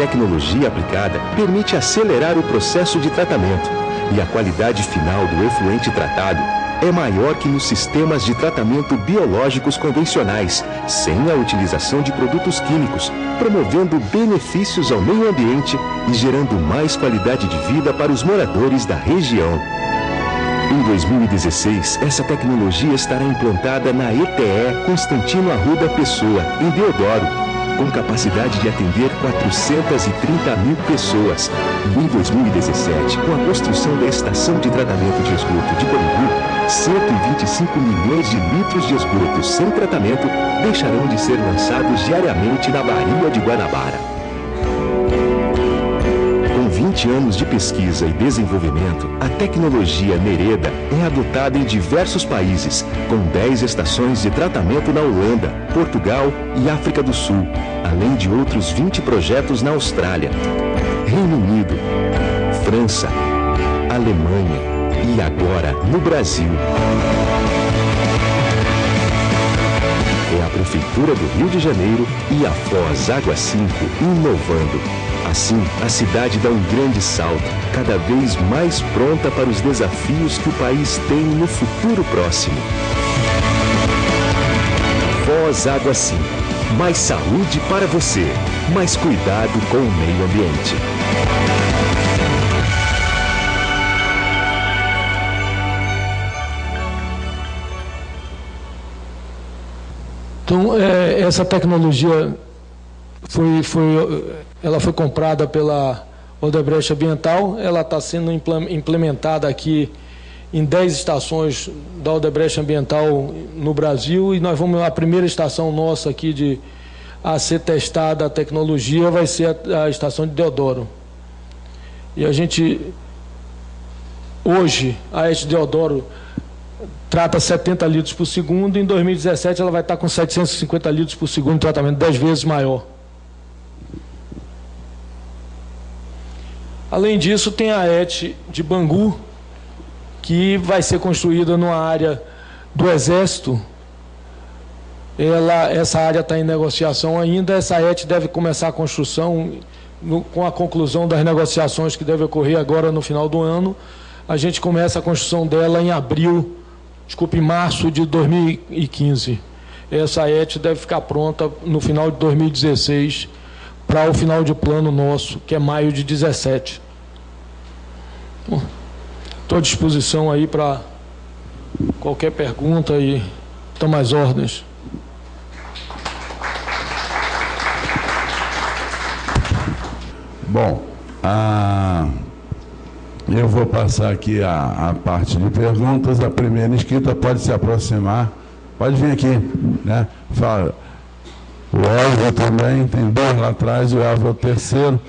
tecnologia aplicada permite acelerar o processo de tratamento e a qualidade final do efluente tratado é maior que nos sistemas de tratamento biológicos convencionais, sem a utilização de produtos químicos, promovendo benefícios ao meio ambiente e gerando mais qualidade de vida para os moradores da região. Em 2016, essa tecnologia estará implantada na ETE Constantino Arruda Pessoa, em Deodoro, com capacidade de atender 430 mil pessoas. E em 2017, com a construção da estação de tratamento de esgoto de Bangu, 125 milhões de litros de esgoto sem tratamento deixarão de ser lançados diariamente na Baía de Guanabara. Com 20 anos de pesquisa e desenvolvimento, a tecnologia Nereda é adotada em diversos países, com 10 estações de tratamento na Holanda, Portugal e África do Sul, além de outros 20 projetos na Austrália, Reino Unido, França, Alemanha e agora no Brasil. É a Prefeitura do Rio de Janeiro e a Foz Água 5 inovando. Assim, a cidade dá um grande salto, cada vez mais pronta para os desafios que o país tem no futuro próximo. Foz Água 5. Mais saúde para você, mais cuidado com o meio ambiente. Então, essa tecnologia ela foi comprada pela Odebrecht Ambiental, ela está sendo implementada aqui em 10 estações da Odebrecht Ambiental no Brasil, e nós vamos, a primeira estação nossa aqui a ser testada a tecnologia vai ser a estação de Deodoro. E a gente, hoje, a AET Deodoro trata 70 litros por segundo, em 2017 ela vai estar com 750 litros por segundo de tratamento, 10 vezes maior. Além disso, tem a AET de Bangu, que vai ser construída numa área do Exército. Essa área está em negociação ainda, essa AET deve começar a construção com a conclusão das negociações que devem ocorrer agora no final do ano. A gente começa a construção dela em março de 2015. Essa AET deve ficar pronta no final de 2016 para o final de plano nosso, que é maio de 2017. Estou à disposição aí para qualquer pergunta e tomo as ordens. Bom, eu vou passar aqui a parte de perguntas. A primeira inscrita pode se aproximar, pode vir aqui, né? Fala. O Elvio também, tem 2 lá atrás, o Elvio é o terceiro,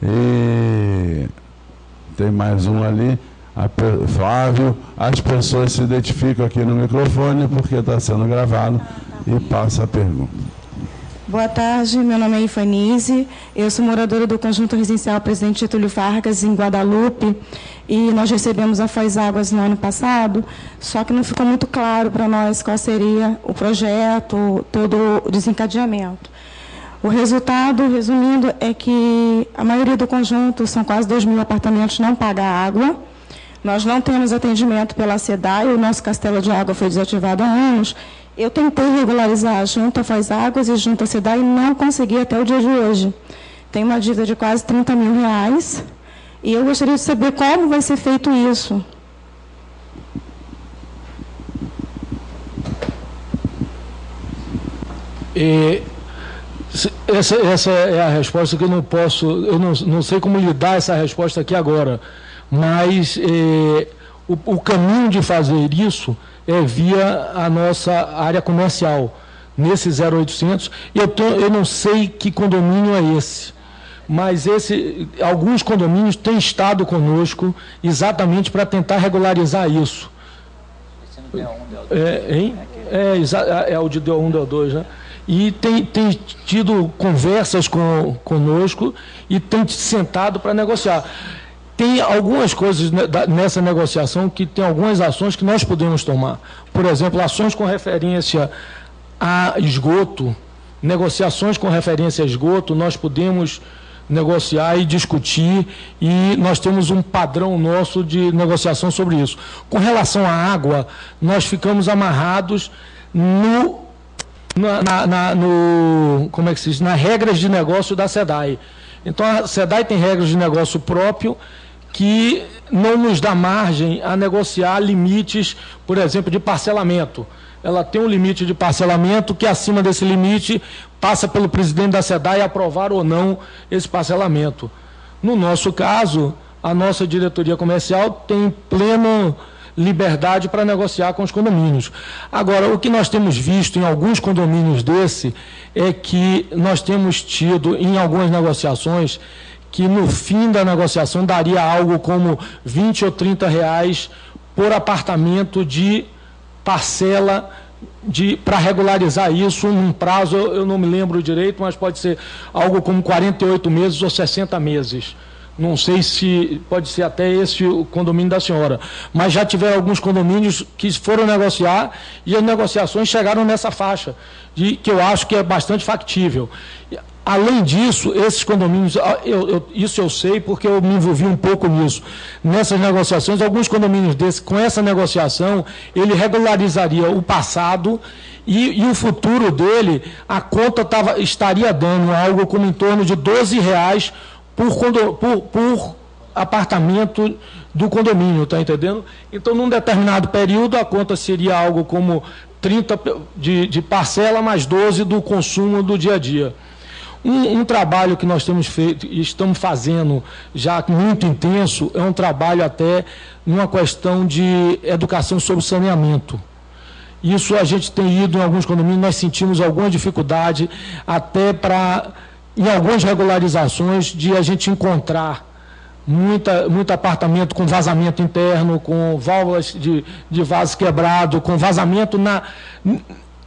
e tem mais um ali, Flávio. As pessoas se identificam aqui no microfone, porque está sendo gravado, e passa a pergunta. Boa tarde, meu nome é Ifanise, eu sou moradora do Conjunto Residencial Presidente Getúlio Vargas, em Guadalupe, e nós recebemos a Foz Águas no ano passado, só que não ficou muito claro para nós qual seria o projeto, todo o desencadeamento. O resultado, resumindo, é que a maioria do conjunto, são quase 2.000 apartamentos, não paga água. Nós não temos atendimento pela SEDAI, o nosso castelo de água foi desativado há anos. Eu tentei regularizar junto à Foz Águas e junto à SEDAI e não consegui até o dia de hoje. Tem uma dívida de quase R$30 mil, e eu gostaria de saber como vai ser feito isso. Essa é a resposta que eu não posso, eu não sei como lhe dar essa resposta aqui agora, mas o caminho de fazer isso é via a nossa área comercial, nesse 0800, eu não sei que condomínio é esse, mas alguns condomínios têm estado conosco exatamente para tentar regularizar isso. Esse não é o de DO1, DO2, né? E tem tido conversas conosco e tem sentado para negociar. Tem algumas coisas nessa negociação que tem algumas ações que nós podemos tomar. Por exemplo, ações com referência a esgoto, negociações com referência a esgoto, nós podemos negociar e discutir, e nós temos um padrão nosso de negociação sobre isso. Com relação à água, nós ficamos amarrados como é que se diz? Nas regras de negócio da SEDAI. Então, a SEDAI tem regras de negócio próprio que não nos dá margem a negociar limites, por exemplo, de parcelamento. Ela tem um limite de parcelamento que, acima desse limite, passa pelo presidente da SEDAI aprovar ou não esse parcelamento. No nosso caso, a nossa diretoria comercial tem plena liberdade para negociar com os condomínios. Agora, o que nós temos visto em alguns condomínios desse é que nós temos tido, em algumas negociações, que no fim da negociação daria algo como R$20 ou R$30 por apartamento de parcela para regularizar isso num prazo, eu não me lembro direito, mas pode ser algo como 48 meses ou 60 meses. Não sei se pode ser até esse o condomínio da senhora, mas já tiveram alguns condomínios que foram negociar e as negociações chegaram nessa faixa, que eu acho que é bastante factível. Além disso, esses condomínios, isso eu sei porque eu me envolvi um pouco nisso. Nessas negociações, alguns condomínios desses, com essa negociação, ele regularizaria o passado e o futuro dele, a conta estaria dando algo como em torno de R$12 por apartamento do condomínio, está entendendo? Então, num determinado período, a conta seria algo como 30 de parcela mais 12 do consumo do dia a dia. Um trabalho que nós temos feito e estamos fazendo já muito intenso é um trabalho até numa questão de educação sobre saneamento. Isso a gente tem ido em alguns condomínios, nós sentimos alguma dificuldade até em algumas regularizações de a gente encontrar muito apartamento com vazamento interno, com válvulas de vaso quebrado, com vazamento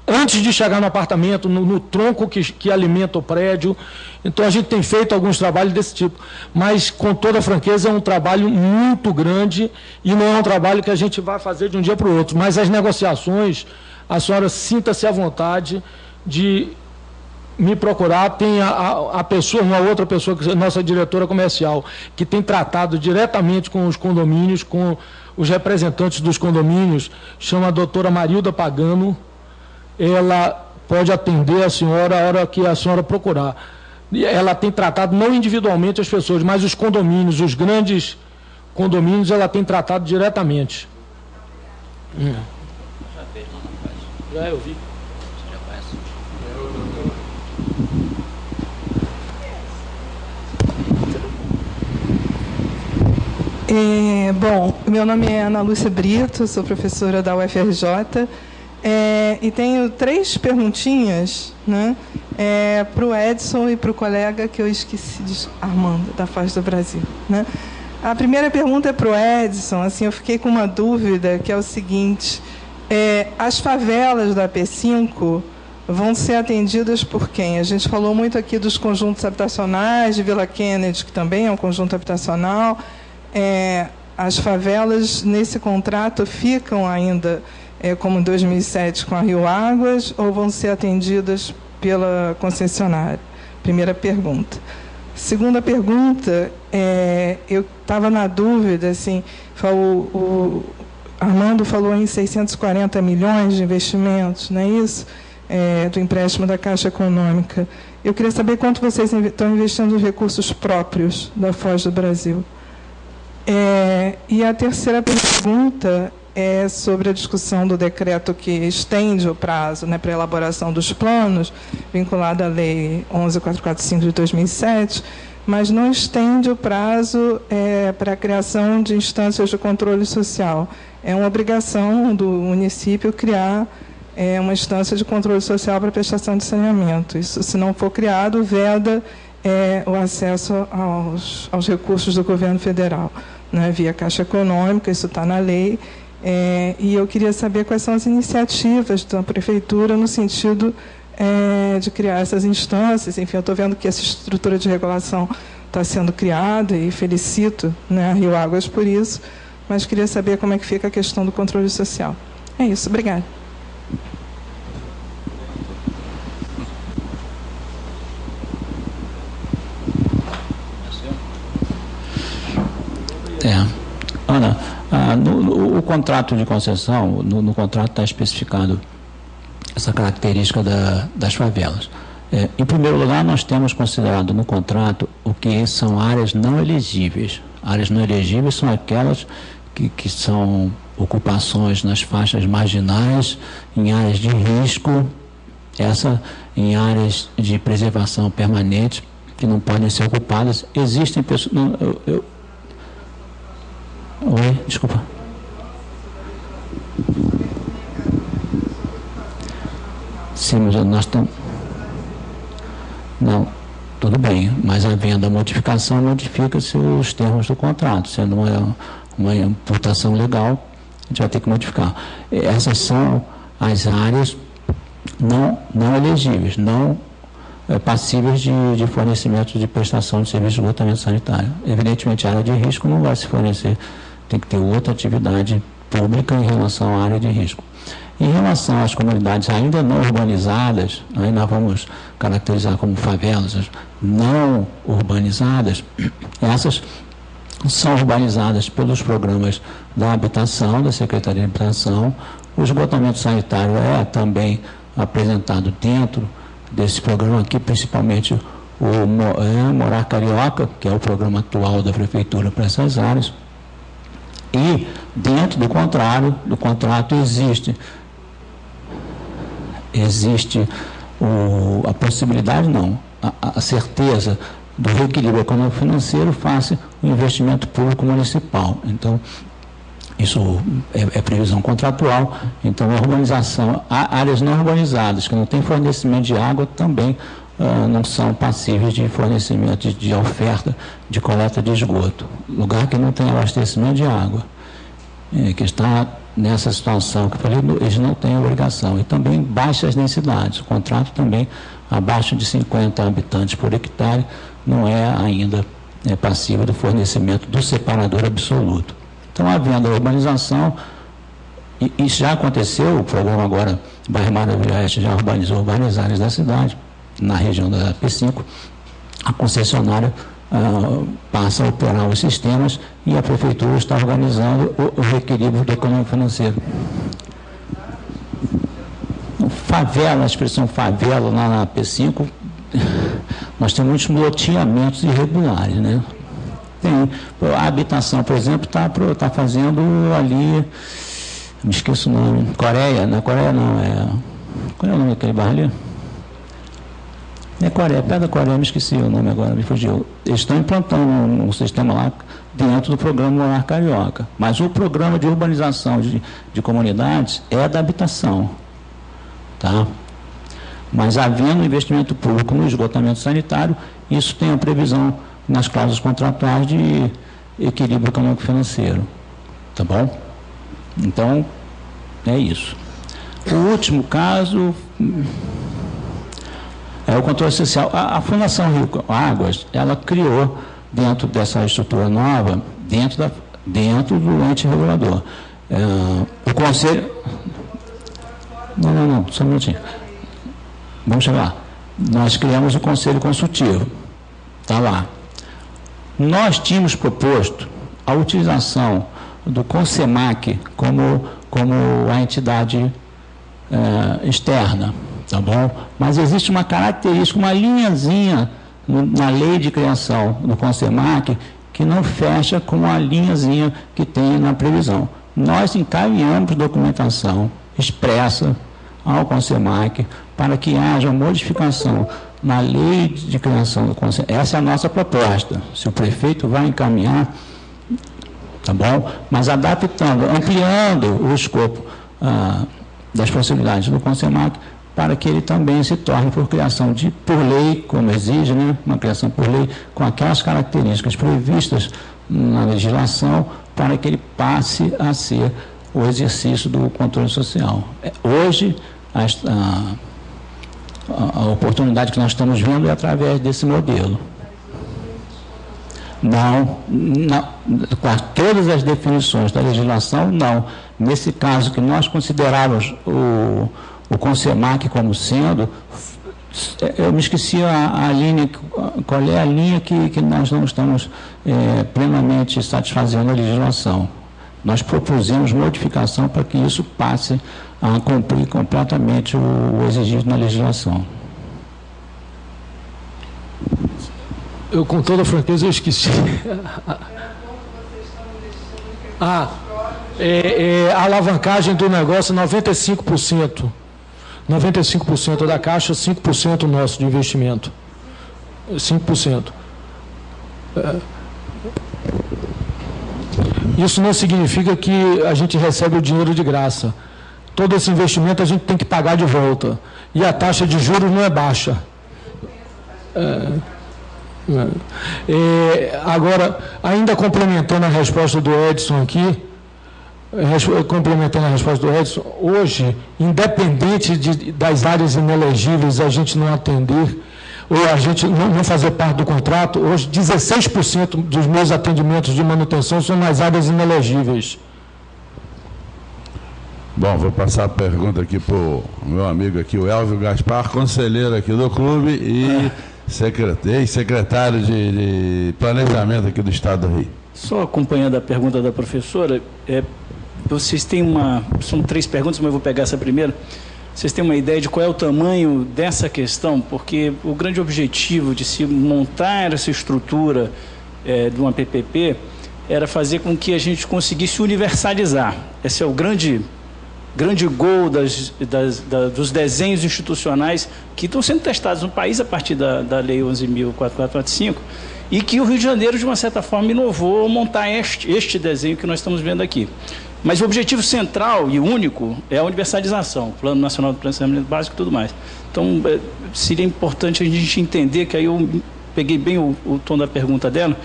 antes de chegar no apartamento, no tronco que alimenta o prédio. Então, a gente tem feito alguns trabalhos desse tipo. Mas, com toda a franqueza, é um trabalho muito grande e não é um trabalho que a gente vai fazer de um dia para o outro. Mas as negociações, a senhora sinta-se à vontade de me procurar. Tem uma outra pessoa, que é nossa diretora comercial, que tem tratado diretamente com os condomínios, com os representantes dos condomínios, chama a doutora Marilda Pagano. Ela pode atender a senhora a hora que a senhora procurar. Ela tem tratado não individualmente as pessoas, mas os condomínios, os grandes condomínios, ela tem tratado diretamente. Já fez lá na faixa? Já, eu vi. Você já conhece? Bom, meu nome é Ana Lúcia Brito, sou professora da UFRJ. E tenho 3 perguntinhas, né, para o Edson e para o colega que eu esqueci de Armando, da Foz do Brasil. Né? A primeira pergunta é para o Edson. Assim, eu fiquei com uma dúvida, que é o seguinte: as favelas da P5 vão ser atendidas por quem? A gente falou muito aqui dos conjuntos habitacionais, de Vila Kennedy, que também é um conjunto habitacional. As favelas, nesse contrato, ficam ainda como em 2007 com a Rio Águas, ou vão ser atendidas pela concessionária? Primeira pergunta. Segunda pergunta, eu estava na dúvida, assim, o Armando falou em 640 milhões de investimentos, não é isso? Do empréstimo da Caixa Econômica. Eu queria saber quanto vocês estão investindo nos recursos próprios da Foz do Brasil. E a terceira pergunta é sobre a discussão do decreto que estende o prazo, né, para a elaboração dos planos, vinculado à Lei 11.445 de 2007, mas não estende o prazo para a criação de instâncias de controle social. É uma obrigação do município criar uma instância de controle social para prestação de saneamento. Isso, se não for criado, veda o acesso aos recursos do governo federal, né, via Caixa Econômica. Isso está na lei. E eu queria saber quais são as iniciativas da Prefeitura no sentido de criar essas instâncias. Enfim, eu estou vendo que essa estrutura de regulação está sendo criada e felicito, né, a Rio Águas por isso, mas queria saber como é que fica a questão do controle social. É isso, obrigada. Ana, o contrato de concessão, no contrato está especificado essa característica das favelas. Em primeiro lugar, nós temos considerado no contrato o que são áreas não elegíveis. Áreas não elegíveis são aquelas que são ocupações nas faixas marginais, em áreas de risco, em áreas de preservação permanente, que não podem ser ocupadas. Existem pessoas... Oi, desculpa. Sim, mas nós estamos... Não, tudo bem, mas havendo a modificação, modifica-se os termos do contrato. Sendo uma imputação legal, a gente vai ter que modificar. Essas são as áreas não elegíveis, não passíveis de fornecimento de prestação de serviço de esgotamento sanitário. Evidentemente, a área de risco não vai se fornecer, tem que ter outra atividade pública em relação à área de risco. Em relação às comunidades ainda não urbanizadas, aí nós vamos caracterizar como favelas não urbanizadas, essas são urbanizadas pelos programas da habitação, da Secretaria de Habitação. O esgotamento sanitário é também apresentado dentro desse programa aqui, principalmente o Morar Carioca, que é o programa atual da Prefeitura para essas áreas. E dentro do contrato existe a possibilidade, não, a certeza do reequilíbrio econômico-financeiro face o investimento público municipal. Então, isso é previsão contratual. Então, a urbanização, áreas não urbanizadas que não têm fornecimento de água também não são passíveis de fornecimento de oferta de coleta de esgoto. Lugar que não tem abastecimento de água, que está nessa situação que eu falei, eles não têm obrigação. E também baixas densidades. O contrato também, abaixo de 50 habitantes por hectare, não é ainda passível do fornecimento do separador absoluto. Então, havendo a urbanização, e isso já aconteceu, o programa agora, Bairro Maravilha Oeste, já urbanizou várias áreas da cidade, na região da P5, a concessionária passa a operar os sistemas e a Prefeitura está organizando o reequilíbrio do econômico financeiro. Favela, a expressão favela lá na P5, nós temos muitos loteamentos irregulares, né? Tem, a habitação, por exemplo, está fazendo ali, me esqueço o nome, Coreia, não é Coreia não, qual é o nome daquele bairro ali? É Coreia, perto da Coreia, me esqueci o nome agora, me fugiu. Eles estão implantando um sistema lá dentro do programa Morar Carioca. Mas o programa de urbanização de comunidades é da habitação. Tá? Mas havendo investimento público no esgotamento sanitário, isso tem a previsão nas cláusulas contratuais de equilíbrio econômico financeiro. Tá bom? Então, é isso. O último caso... é o controle social. A Fundação Rio Águas, ela criou, dentro dessa estrutura nova, dentro do ente regulador, o Conselho... Não, só um minutinho. Vamos chegar lá. Nós criamos o Conselho Consultivo. Está lá. Nós tínhamos proposto a utilização do CONSEMAC como a entidade externa. Tá bom? Mas existe uma característica, uma linhazinha na lei de criação do CONSEMAC que não fecha com a linhazinha que tem na previsão. Nós encaminhamos documentação expressa ao CONSEMAC para que haja modificação na lei de criação do CONSEMAC. Essa é a nossa proposta. Se o prefeito vai encaminhar, tá bom? Mas adaptando, ampliando o escopo das possibilidades do CONSEMAC, para que ele também se torne por criação por lei, como exige, né? Uma criação por lei, com aquelas características previstas na legislação, para que ele passe a ser o exercício do controle social. Hoje, a oportunidade que nós estamos vendo é através desse modelo. Não, com todas as definições da legislação, não. Nesse caso que nós considerávamos o CONSEMAC como sendo Eu me esqueci a linha, qual é a linha que nós não estamos plenamente satisfazendo a legislação. Nós propusemos modificação para que isso passe a cumprir completamente o exigido na legislação. Eu, com toda franqueza, eu esqueci. A alavancagem do negócio, 95%. 95% da Caixa, 5% nosso de investimento. 5%. Isso não significa que a gente recebe o dinheiro de graça. Todo esse investimento a gente tem que pagar de volta. E a taxa de juros não é baixa. Agora, ainda complementando a resposta do Edson aqui, hoje, independente das áreas inelegíveis a gente não atender, ou a gente não fazer parte do contrato, hoje 16% dos meus atendimentos de manutenção são nas áreas inelegíveis. Bom, vou passar a pergunta aqui para o meu amigo aqui, o Elvio Gaspar, conselheiro aqui do clube e secretário de planejamento aqui do Estado do Rio. Só acompanhando a pergunta da professora, vocês têm são 3 perguntas, mas eu vou pegar essa primeira. Vocês têm uma ideia de qual é o tamanho dessa questão? Porque o grande objetivo de se montar essa estrutura de uma PPP era fazer com que a gente conseguisse universalizar. Esse é o grande gol dos desenhos institucionais que estão sendo testados no país a partir da Lei 11.445 e que o Rio de Janeiro, de uma certa forma, inovou ao montar este desenho que nós estamos vendo aqui. Mas o objetivo central e único é a universalização, o Plano Nacional do Planejamento Básico e tudo mais. Então, seria importante a gente entender, que aí eu peguei bem o tom da pergunta dela,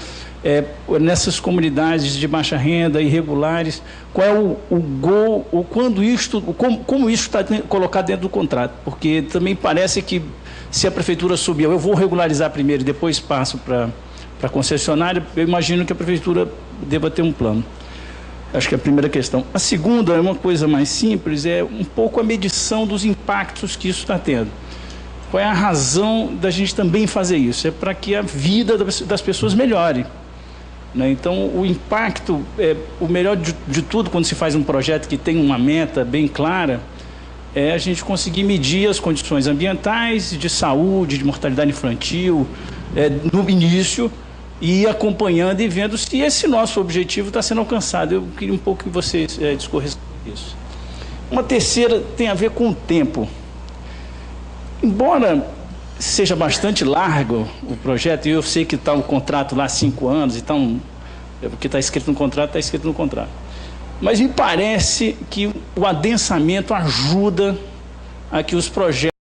nessas comunidades de baixa renda, irregulares, qual é o gol, ou como isso está colocado dentro do contrato, porque também parece que se a prefeitura subir, eu vou regularizar primeiro e depois passo para a concessionária, eu imagino que a prefeitura deva ter um plano. Acho que é a primeira questão. A segunda é uma coisa mais simples, é um pouco a medição dos impactos que isso está tendo. Qual é a razão da gente também fazer isso? É para que a vida das pessoas melhore. Né? Então, o impacto, o melhor de tudo, quando se faz um projeto que tem uma meta bem clara, é a gente conseguir medir as condições ambientais, de saúde, de mortalidade infantil, no início, e ir acompanhando e vendo se esse nosso objetivo está sendo alcançado. Eu queria um pouco que vocês discorressem sobre isso. Uma terceira tem a ver com o tempo. Embora seja bastante largo o projeto, e eu sei que está o contrato lá 5 anos, então, o que está escrito no contrato, está escrito no contrato. Mas me parece que o adensamento ajuda a que os projetos